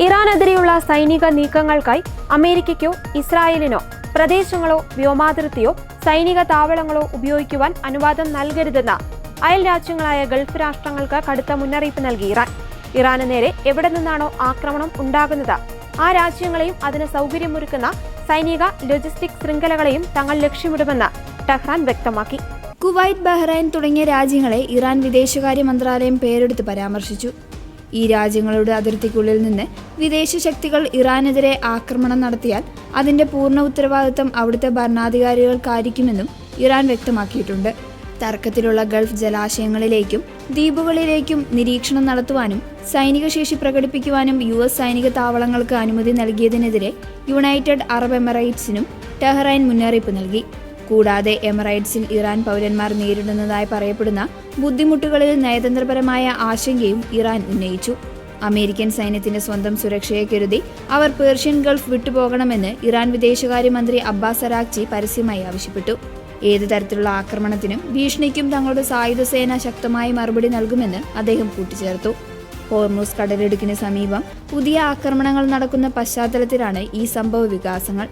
ഇറാനെതിരെയുള്ള സൈനിക നീക്കങ്ങൾക്കായി അമേരിക്കയ്ക്കോ ഇസ്രായേലിനോ പ്രദേശങ്ങളോ വ്യോമാതിർത്തിയോ സൈനിക താവളങ്ങളോ ഉപയോഗിക്കുവാൻ അനുവാദം നൽകരുതെന്ന് അയൽ രാജ്യങ്ങളായ ഗൾഫ് രാഷ്ട്രങ്ങൾക്ക് കടുത്ത മുന്നറിയിപ്പ് നൽകി ഇറാന് നേരെ എവിടെ നിന്നാണോ ആക്രമണം ഉണ്ടാകുന്നത് ആ രാജ്യങ്ങളെയും അതിന് സൗകര്യമൊരുക്കുന്ന സൈനിക ലോജിസ്റ്റിക് ശൃംഖലകളെയും തങ്ങൾ ലക്ഷ്യമിടുമെന്ന് ടെഹ്റാൻ വ്യക്തമാക്കി. കുവൈറ്റ്, ബഹ്റൈൻ തുടങ്ങിയ രാജ്യങ്ങളെ ഇറാൻ വിദേശകാര്യ മന്ത്രാലയം പേരെടുത്ത് പരാമർശിച്ചു. ഈ രാജ്യങ്ങളുടെ അതിർത്തിക്കുള്ളിൽ നിന്ന് വിദേശ ശക്തികൾ ഇറാനെതിരെ ആക്രമണം നടത്തിയാൽ അതിന്റെ പൂർണ്ണ ഉത്തരവാദിത്തം അവിടുത്തെ ഭരണാധികാരികൾക്കായിരിക്കുമെന്നും ഇറാൻ വ്യക്തമാക്കിയിട്ടുണ്ട്. തർക്കത്തിലുള്ള ഗൾഫ് ജലാശയങ്ങളിലേക്കും ദ്വീപുകളിലേക്കും നിരീക്ഷണം നടത്തുവാനും സൈനിക ശേഷി പ്രകടിപ്പിക്കുവാനും US സൈനിക താവളങ്ങൾക്ക് അനുമതി നൽകിയതിനെതിരെ യുണൈറ്റഡ് അറബ് എമിറേറ്റ്സിനും ടെഹ്റാൻ മുന്നറിയിപ്പ് നൽകി. കൂടാതെ എമിറേറ്റ്സിൽ ഇറാൻ പൗരന്മാർ നേരിടുന്നതായി പറയപ്പെടുന്ന ബുദ്ധിമുട്ടുകളിൽ നയതന്ത്രപരമായ ആശങ്കയും ഇറാൻ ഉന്നയിച്ചു. അമേരിക്കൻ സൈന്യത്തിന്റെ സ്വന്തം സുരക്ഷയെ കരുതി അവർ പേർഷ്യൻ ഗൾഫ് വിട്ടുപോകണമെന്ന് ഇറാൻ വിദേശകാര്യമന്ത്രി അബ്ബാസ് അരാക്ചി പരസ്യമായി ആവശ്യപ്പെട്ടു. ഏത് തരത്തിലുള്ള ആക്രമണത്തിനും ഭീഷണിക്കും തങ്ങളുടെ സായുധ സേന ശക്തമായ മറുപടി നൽകുമെന്ന് അദ്ദേഹം കൂട്ടിച്ചേർത്തു. ഹോർമുസ് കടലിടുക്കിന് സമീപം പുതിയ ആക്രമണങ്ങൾ നടക്കുന്ന പശ്ചാത്തലത്തിലാണ് ഈ സംഭവ വികാസങ്ങൾ.